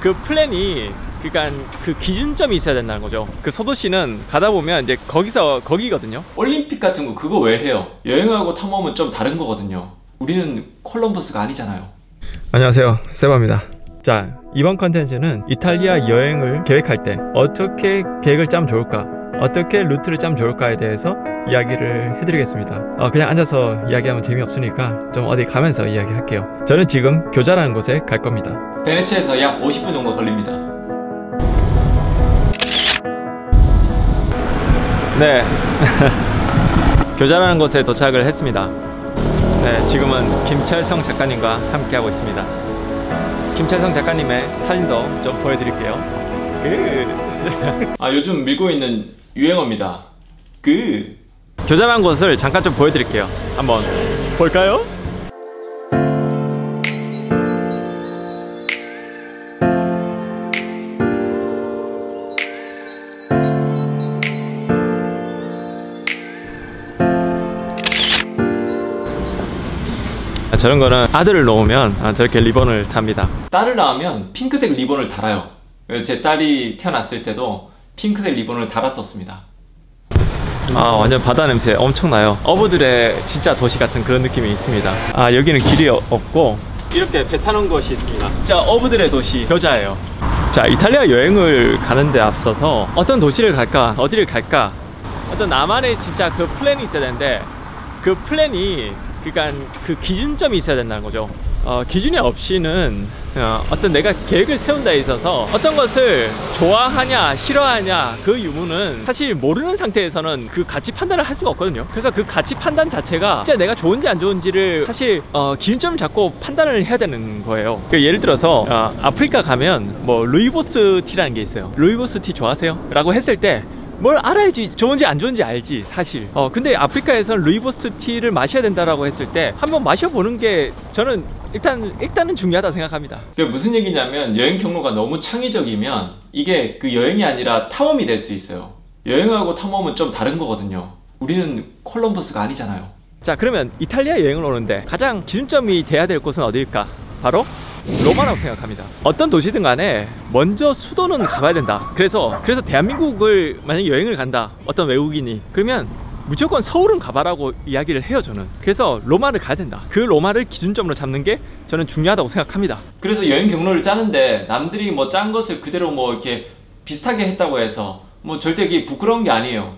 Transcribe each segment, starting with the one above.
그 플랜이 그러니까 그 기준점이 있어야 된다는 거죠. 그 소도시는 가다 보면 이제 거기거든요. 올림픽 같은 거 그거 왜 해요? 여행하고 탐험은 좀 다른 거거든요. 우리는 콜럼버스가 아니잖아요. 안녕하세요, 세바입니다. 자, 이번 컨텐츠는 이탈리아 여행을 계획할 때 어떻게 계획을 짜면 좋을까, 어떻게 루트를 짜면 좋을까에 대해서 이야기를 해드리겠습니다. 그냥 앉아서 이야기하면 재미없으니까 좀 어디 가면서 이야기할게요. 저는 지금 교자라는 곳에 갈 겁니다. 베네치아에서 약 50분 정도 걸립니다. 네, 교자라는 곳에 도착을 했습니다. 네, 지금은 김철성 작가님과 함께하고 있습니다. 김철성 작가님의 사진도 좀 보여드릴게요. 요즘 밀고 있는 유행어입니다. 교자라는 곳을 잠깐 좀 보여드릴게요. 한번 볼까요? 저런 거는 아들을 놓으면 저렇게 리본을 답니다. 딸을 낳으면 핑크색 리본을 달아요. 제 딸이 태어났을 때도 핑크색 리본을 달았었습니다. 완전 바다 냄새 엄청나요. 어부들의 진짜 도시 같은 그런 느낌이 있습니다. 여기는 길이 없고 이렇게 배 타는 곳이 있습니다. 진짜 어부들의 도시 교자예요. 자, 이탈리아 여행을 가는데 앞서서 어떤 도시를 갈까, 어디를 갈까, 어떤 나만의 진짜 그 플랜이 있어야 되는데, 그 플랜이 그러니까 그 기준점이 있어야 된다는 거죠. 기준이 없이는 어떤 내가 계획을 세운다 에 있어서 어떤 것을 좋아하냐 싫어하냐 그 유무는 사실 모르는 상태에서는 그 가치 판단을 할 수가 없거든요. 그래서 그 가치 판단 자체가 진짜 내가 좋은지 안 좋은지를 사실 기준점을 잡고 판단을 해야 되는 거예요. 예를 들어서 아프리카 가면 뭐 루이보스 티라는 게 있어요. 루이보스 티 좋아하세요? 라고 했을 때 뭘 알아야지 좋은지 안 좋은지 알지 사실. 근데 아프리카에서는 루이보스 티를 마셔야 된다라고 했을 때 한번 마셔보는 게 저는 일단은 중요하다 생각합니다. 그게 무슨 얘기냐면, 여행 경로가 너무 창의적이면 이게 그 여행이 아니라 탐험이 될 수 있어요. 여행하고 탐험은 좀 다른 거거든요. 우리는 콜럼버스가 아니잖아요. 자, 그러면 이탈리아 여행을 오는데 가장 기준점이 돼야 될 곳은 어디일까? 바로 로마라고 생각합니다. 어떤 도시든 간에 먼저 수도는 가봐야 된다. 그래서 대한민국을 만약에 여행을 간다, 어떤 외국인이, 그러면 무조건 서울은 가봐라고 이야기를 해요, 저는. 그래서 로마를 가야 된다. 그 로마를 기준점으로 잡는 게 저는 중요하다고 생각합니다. 그래서 여행 경로를 짜는데 남들이 뭐 짠 것을 그대로 뭐 이렇게 비슷하게 했다고 해서 뭐 절대 이게 부끄러운 게 아니에요.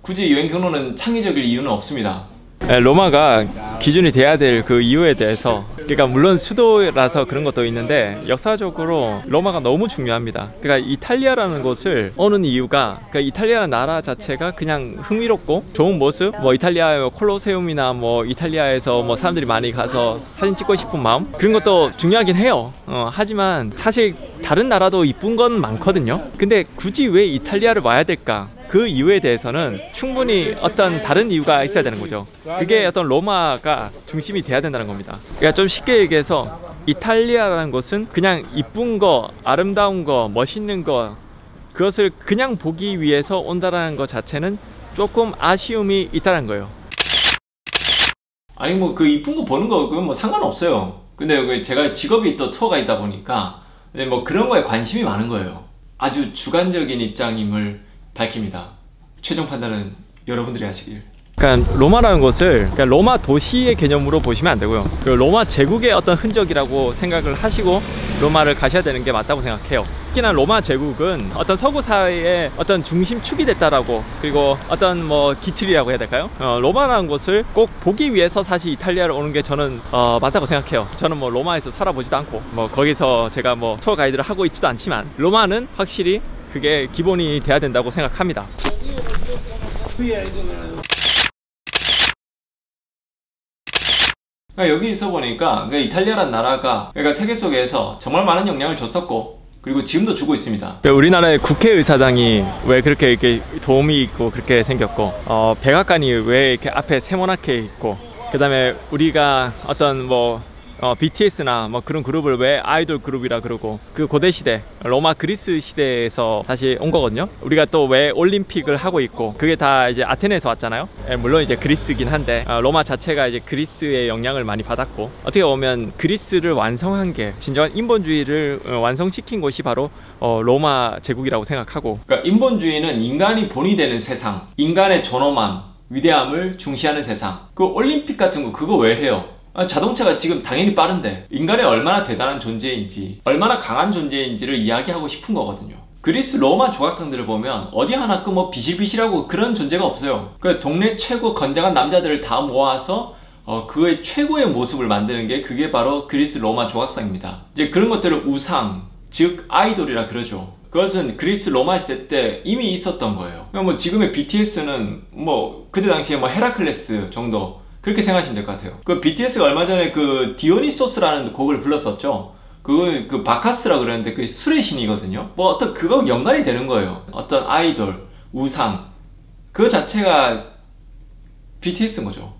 굳이 여행 경로는 창의적일 이유는 없습니다. 로마가 기준이 돼야 될 그 이유에 대해서, 그러니까 물론 수도라서 그런 것도 있는데 역사적으로 로마가 너무 중요합니다. 그러니까 이탈리아라는 곳을 오는 이유가, 그러니까 이탈리아라는 나라 자체가 그냥 흥미롭고 좋은 모습, 뭐 이탈리아의 콜로세움이나 뭐 이탈리아에서 뭐 사람들이 많이 가서 사진 찍고 싶은 마음, 그런 것도 중요하긴 해요. 하지만 사실 다른 나라도 이쁜 건 많거든요. 근데 굳이 왜 이탈리아를 와야 될까? 그 이유에 대해서는 충분히 어떤 다른 이유가 있어야 되는 거죠. 그게 어떤 로마가 중심이 돼야 된다는 겁니다. 그러니까 좀 쉽게 얘기해서 이탈리아라는 곳은 그냥 이쁜 거, 아름다운 거, 멋있는 거, 그것을 그냥 보기 위해서 온다라는 것 자체는 조금 아쉬움이 있다는 거예요. 아니 뭐 그 이쁜 거 보는 거 그건 뭐 상관없어요. 근데 제가 직업이 또 투어 가이다 보니까 뭐 그런 거에 관심이 많은 거예요. 아주 주관적인 입장임을 밝힙니다. 최종 판단은 여러분들이 하시길. 그러니까 로마라는 곳을 로마 도시의 개념으로 보시면 안 되고요. 로마 제국의 어떤 흔적이라고 생각을 하시고 로마를 가셔야 되는 게 맞다고 생각해요. 특히나 로마 제국은 어떤 서구 사회의 어떤 중심축이 됐다라고, 그리고 어떤 뭐 기틀이라고 해야 될까요? 로마라는 곳을 꼭 보기 위해서 사실 이탈리아를 오는 게 저는 맞다고 생각해요. 저는 뭐 로마에서 살아보지도 않고 뭐 거기서 제가 뭐 투어 가이드를 하고 있지도 않지만 로마는 확실히 그게 기본이 돼야 된다고 생각합니다. 여기 있어 보니까 이탈리아란 나라가 세계 속에서 정말 많은 영향을 줬었고, 그리고 지금도 주고 있습니다. 우리나라의 국회의사당이 왜 그렇게 이렇게 도움이 있고 그렇게 생겼고, 백악관이 왜 이렇게 앞에 세모나게 있고, 그 다음에 우리가 어떤 뭐 BTS나 뭐 그런 그룹을 왜 아이돌 그룹이라 그러고, 그 고대 시대 로마 그리스 시대에서 다시 온 거거든요. 우리가 또 왜 올림픽을 하고 있고, 그게 다 이제 아테네에서 왔잖아요. 물론 이제 그리스긴 한데 로마 자체가 이제 그리스의 영향을 많이 받았고, 어떻게 보면 그리스를 완성한 게, 진정한 인본주의를 완성시킨 곳이 바로 로마 제국이라고 생각하고, 그러니까 인본주의는 인간이 본이 되는 세상, 인간의 존엄함, 위대함을 중시하는 세상. 그 올림픽 같은 거 그거 왜 해요? 자동차가 지금 당연히 빠른데 인간이 얼마나 대단한 존재인지, 얼마나 강한 존재인지를 이야기하고 싶은 거거든요. 그리스 로마 조각상들을 보면 어디 하나 그 뭐 비실비실하고 그런 존재가 없어요. 그 동네 최고 건장한 남자들을 다 모아서 그의 최고의 모습을 만드는 게, 그게 바로 그리스 로마 조각상입니다. 이제 그런 것들을 우상, 즉 아이돌이라 그러죠. 그것은 그리스 로마 시대 때 이미 있었던 거예요. 뭐 지금의 BTS는 뭐 그때 당시에 뭐 헤라클레스 정도, 그렇게 생각하시면 될 것 같아요. 그 BTS가 얼마 전에 그 디오니소스라는 곡을 불렀었죠. 그 바카스라 그러는데 그 술의 신이거든요. 뭐 어떤 그거 연관이 되는 거예요. 어떤 아이돌, 우상, 그 자체가 BTS인 거죠.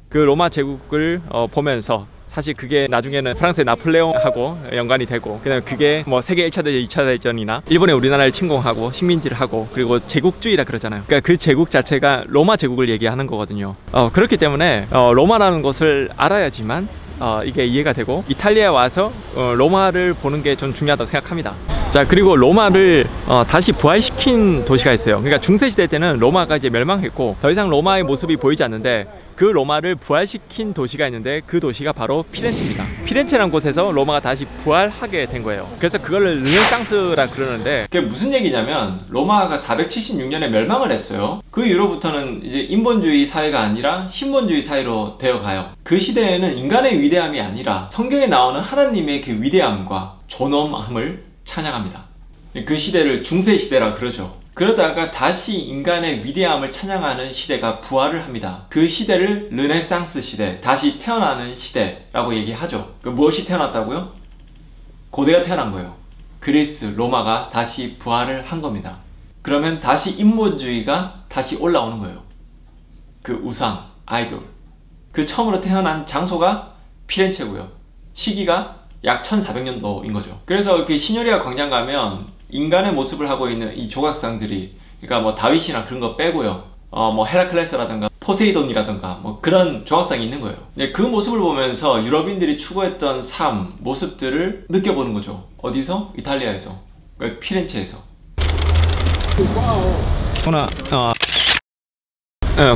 그 로마 제국을 보면서 사실 그게 나중에는 프랑스의 나폴레옹하고 연관이 되고, 그다음에 그게 뭐 세계 1차 대전, 2차 대전이나 일본에 우리나라를 침공하고 식민지를 하고, 그리고 제국주의라 그러잖아요. 그러니까 그 제국 자체가 로마 제국을 얘기하는 거거든요. 그렇기 때문에 로마라는 것을 알아야지만 이게 이해가 되고, 이탈리아에 와서 로마를 보는 게 좀 중요하다고 생각합니다. 자, 그리고 로마를 다시 부활시킨 도시가 있어요. 그러니까 중세시대 때는 로마가 이제 멸망했고 더 이상 로마의 모습이 보이지 않는데, 그 로마를 부활시킨 도시가 있는데 그 도시가 바로 피렌체입니다. 피렌체라는 곳에서 로마가 다시 부활하게 된 거예요. 그래서 그거를 르네상스라 그러는데, 그게 무슨 얘기냐면 로마가 476년에 멸망을 했어요. 그 이후로부터는 이제 인본주의 사회가 아니라 신본주의 사회로 되어가요. 그 시대에는 인간의 위대함이 아니라 성경에 나오는 하나님의 그 위대함과 존엄함을 찬양합니다. 그 시대를 중세시대라 그러죠. 그러다가 다시 인간의 위대함을 찬양하는 시대가 부활을 합니다. 그 시대를 르네상스 시대, 다시 태어나는 시대라고 얘기하죠. 무엇이 태어났다고요? 고대가 태어난 거예요. 그리스, 로마가 다시 부활을 한 겁니다. 그러면 다시 인본주의가 다시 올라오는 거예요. 그 우상, 아이돌, 그 처음으로 태어난 장소가 피렌체고요. 시기가 약 1400년도인 거죠. 그래서 그 시뇰리아 광장 가면 인간의 모습을 하고 있는 이 조각상들이, 그러니까 뭐 다윗이나 그런 거 빼고요, 뭐 헤라클레스라든가 포세이돈이라든가 뭐 그런 조각상이 있는 거예요. 그 모습을 보면서 유럽인들이 추구했던 삶, 모습들을 느껴보는 거죠. 어디서? 이탈리아에서, 피렌체에서.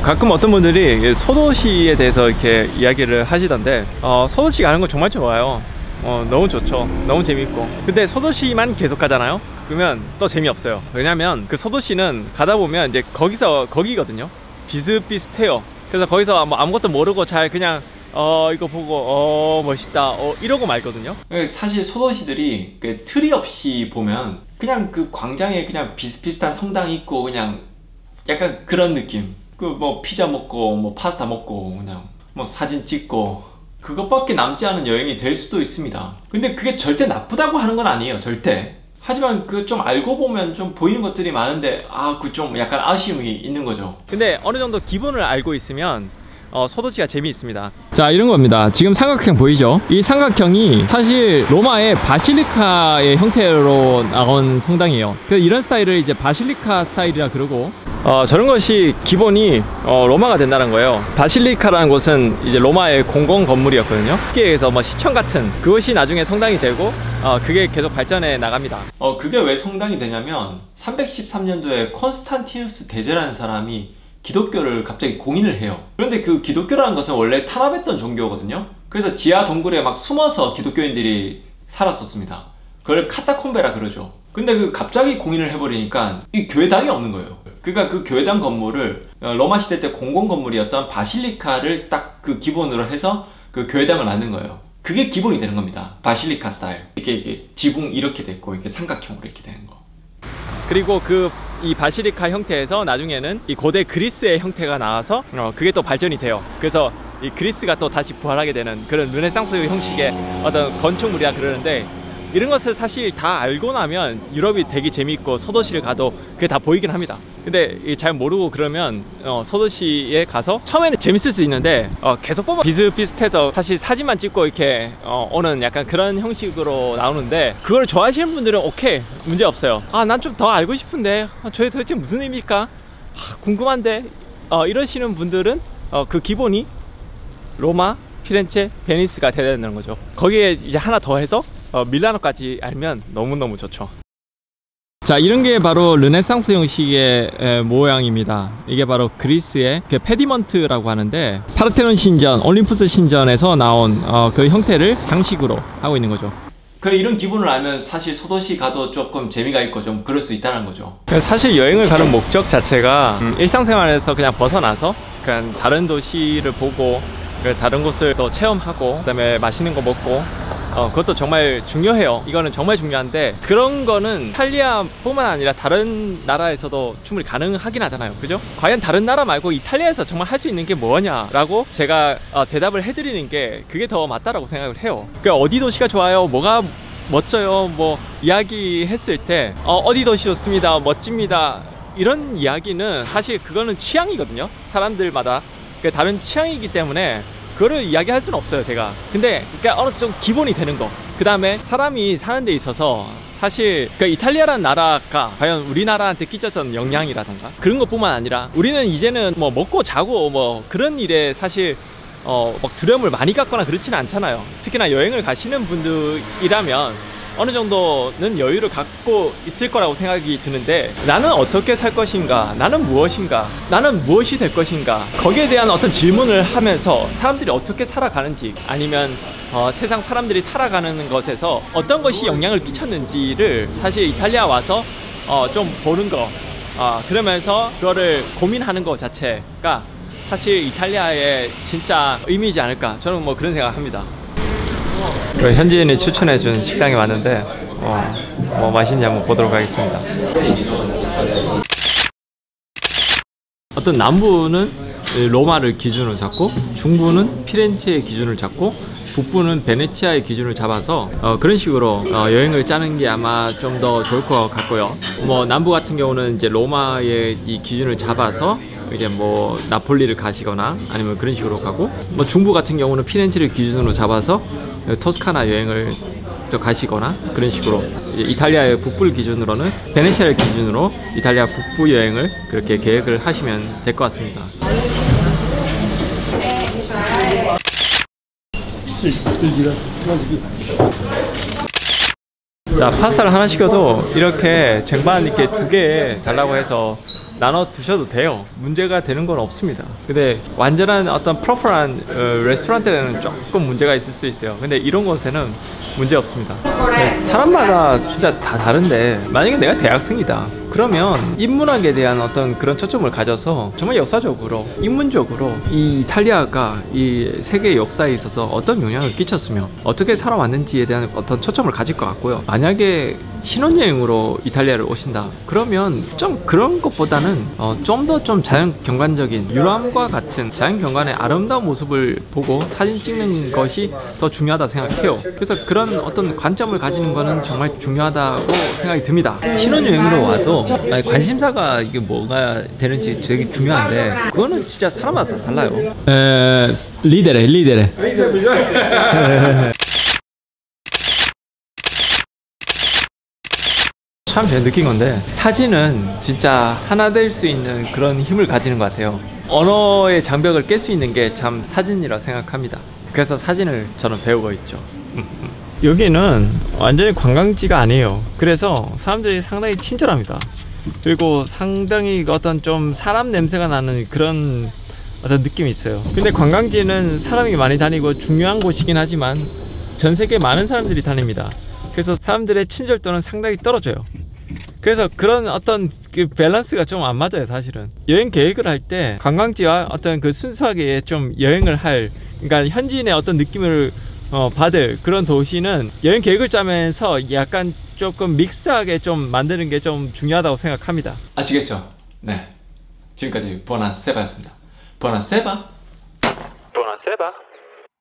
가끔 어떤 분들이 소도시에 대해서 이렇게 이야기를 하시던데, 소도시 가는 거 정말 좋아요. 너무 좋죠. 너무 재밌고. 근데 소도시만 계속 가잖아요? 그러면 또 재미없어요. 왜냐면 그 소도시는 가다 보면 이제 거기거든요. 비슷비슷해요. 그래서 거기서 뭐 아무것도 모르고 잘 그냥 이거 보고 멋있다 이러고 말거든요. 사실 소도시들이 그 틀이 없이 보면 그냥 그 광장에 그냥 비슷비슷한 성당 있고, 그냥 약간 그런 느낌. 그 뭐 피자 먹고 뭐 파스타 먹고 그냥 뭐 사진 찍고, 그것밖에 남지 않은 여행이 될 수도 있습니다. 근데 그게 절대 나쁘다고 하는 건 아니에요, 절대. 하지만 그 좀 알고 보면 좀 보이는 것들이 많은데, 그 좀 약간 아쉬움이 있는 거죠. 근데 어느 정도 기본을 알고 있으면 소도시가 재미있습니다. 자, 이런 겁니다. 지금 삼각형 보이죠? 이 삼각형이 사실 로마의 바실리카의 형태로 나온 성당이에요. 그래서 이런 스타일을 이제 바실리카 스타일이라 그러고, 저런 것이 기본이 로마가 된다는 거예요. 바실리카라는 곳은 이제 로마의 공공 건물이었거든요. 쉽게해서 뭐 시청 같은, 그것이 나중에 성당이 되고 그게 계속 발전해 나갑니다. 그게 왜 성당이 되냐면 313년도에 콘스탄티누스 대제라는 사람이 기독교를 갑자기 공인을 해요. 그런데 그 기독교라는 것은 원래 탄압했던 종교거든요. 그래서 지하 동굴에 막 숨어서 기독교인들이 살았었습니다. 그걸 카타콤베라 그러죠. 근데 그 갑자기 공인을 해버리니까 이 교회당이 없는 거예요. 그러니까 그 교회당 건물을 로마 시대 때 공공 건물이었던 바실리카를 딱 그 기본으로 해서 그 교회당을 만든 거예요. 그게 기본이 되는 겁니다. 바실리카 스타일. 이게 지붕 이렇게 됐고, 이렇게 삼각형으로 이렇게 되는 거. 그리고 이 바실리카 형태에서 나중에는 이 고대 그리스의 형태가 나와서 그게 또 발전이 돼요. 그래서 이 그리스가 또 다시 부활하게 되는 그런 르네상스 형식의 어떤 건축물이라 그러는데, 이런 것을 사실 다 알고 나면 유럽이 되게 재밌고 소도시를 가도 그게 다 보이긴 합니다. 근데 잘 모르고 그러면 소도시에 가서 처음에는 재밌을 수 있는데 계속 보면 비슷비슷해서 사실 사진만 찍고 이렇게 오는 약간 그런 형식으로 나오는데, 그걸 좋아하시는 분들은 오케이, 문제 없어요. 난 좀 더 알고 싶은데 저게 도대체 무슨 의미일까? 궁금한데 이러시는 분들은 그 기본이 로마, 피렌체, 베니스가 돼야 되는 거죠. 거기에 이제 하나 더 해서 밀라노까지 알면 너무너무 좋죠. 자, 이런 게 바로 르네상스 형식의 모양입니다. 이게 바로 그리스의 페디먼트라고 하는데, 파르테논 신전, 올림푸스 신전에서 나온 그 형태를 장식으로 하고 있는 거죠. 이런 기분을 알면 사실 소도시 가도 조금 재미가 있고 좀 그럴 수 있다는 거죠. 사실 여행을 가는 목적 자체가 일상생활에서 그냥 벗어나서 그냥 다른 도시를 보고 다른 곳을 또 체험하고, 그 다음에 맛있는 거 먹고, 그것도 정말 중요해요. 이거는 정말 중요한데, 그런 거는 이탈리아 뿐만 아니라 다른 나라에서도 충분히 가능하긴 하잖아요. 그죠? 과연 다른 나라 말고 이탈리아에서 정말 할 수 있는 게 뭐냐라고 제가 대답을 해드리는 게 그게 더 맞다라고 생각을 해요. 그러니까 어디 도시가 좋아요, 뭐가 멋져요, 뭐 이야기했을 때 어디 도시 좋습니다, 멋집니다, 이런 이야기는 사실 그거는 취향이거든요. 사람들마다 다른 취향이기 때문에 그거를 이야기할 수는 없어요, 제가. 근데 그러니까 어느 좀 기본이 되는 거, 그 다음에 사람이 사는 데 있어서 사실 이탈리아라는 나라가 과연 우리나라한테 끼쳤던 영향이라던가 그런 것뿐만 아니라, 우리는 이제는 뭐 먹고 자고 뭐 그런 일에 사실 막 두려움을 많이 갖거나 그렇지는 않잖아요. 특히나 여행을 가시는 분들이라면 어느 정도는 여유를 갖고 있을 거라고 생각이 드는데, 나는 어떻게 살 것인가, 나는 무엇인가, 나는 무엇이 될 것인가, 거기에 대한 어떤 질문을 하면서 사람들이 어떻게 살아가는지, 아니면 세상 사람들이 살아가는 것에서 어떤 것이 영향을 끼쳤는지를 사실 이탈리아 와서 좀 보는 거, 그러면서 그거를 고민하는 것 자체가 사실 이탈리아의 진짜 의미이지 않을까, 저는 뭐 그런 생각합니다. 현지인이 추천해준 식당에 왔는데 뭐 맛있는지 한번 보도록 하겠습니다. 어떤 남부는 로마를 기준으로 잡고, 중부는 피렌체의 기준을 잡고, 북부는 베네치아의 기준을 잡아서 그런 식으로 여행을 짜는 게 아마 좀 더 좋을 것 같고요. 뭐 남부 같은 경우는 이제 로마의 이 기준을 잡아서 이제 뭐 나폴리를 가시거나 아니면 그런 식으로 가고, 뭐 중부 같은 경우는 피렌체를 기준으로 잡아서 토스카나 여행을 가시거나 그런 식으로, 이탈리아의 북부를 기준으로는 베네치아를 기준으로 이탈리아 북부 여행을 그렇게 계획을 하시면 될 것 같습니다. 자, 파스타를 하나 시켜도 이렇게 쟁반 이렇게 2개 달라고 해서 나눠 드셔도 돼요. 문제가 되는 건 없습니다. 근데 완전한 어떤 프로퍼한 레스토랑에는 조금 문제가 있을 수 있어요. 근데 이런 곳에는 문제 없습니다. 사람마다 진짜 다 다른데, 만약에 내가 대학생이다 그러면 인문학에 대한 어떤 그런 초점을 가져서 정말 역사적으로, 인문적으로 이 이탈리아가 이 세계 역사에 있어서 어떤 영향을 끼쳤으며 어떻게 살아왔는지에 대한 어떤 초점을 가질 것 같고요. 만약에 신혼여행으로 이탈리아를 오신다 그러면 좀 그런 것보다는 좀 더 좀 자연경관적인, 유람과 같은 자연경관의 아름다운 모습을 보고 사진 찍는 것이 더 중요하다 생각해요. 그래서 그런 어떤 관점을 가지는 거는 정말 중요하다고 생각이 듭니다. 신혼여행으로 와도 관심사가 이게 뭐가 되는지 되게 중요한데, 그거는 진짜 사람마다 다 달라요. 리데레 참 제가 느낀 건데, 사진은 진짜 하나 될 수 있는 그런 힘을 가지는 것 같아요. 언어의 장벽을 깰 수 있는 게 참 사진이라 생각합니다. 그래서 사진을 저는 배우고 있죠. 여기는 완전히 관광지가 아니에요. 그래서 사람들이 상당히 친절합니다. 그리고 상당히 어떤 좀 사람 냄새가 나는 그런 어떤 느낌이 있어요. 근데 관광지는 사람이 많이 다니고 중요한 곳이긴 하지만 전 세계 많은 사람들이 다닙니다. 그래서 사람들의 친절도는 상당히 떨어져요. 그래서 그런 어떤 그 밸런스가 좀 안 맞아요, 사실은. 여행 계획을 할 때 관광지와 어떤 그 순수하게 좀 여행을 할, 그러니까 현지인의 어떤 느낌을 받을 그런 도시는 여행 계획을 짜면서 약간 조금 믹스하게 좀 만드는 게 좀 중요하다고 생각합니다. 아시겠죠? 네. 지금까지 보나세바였습니다. 보나세바.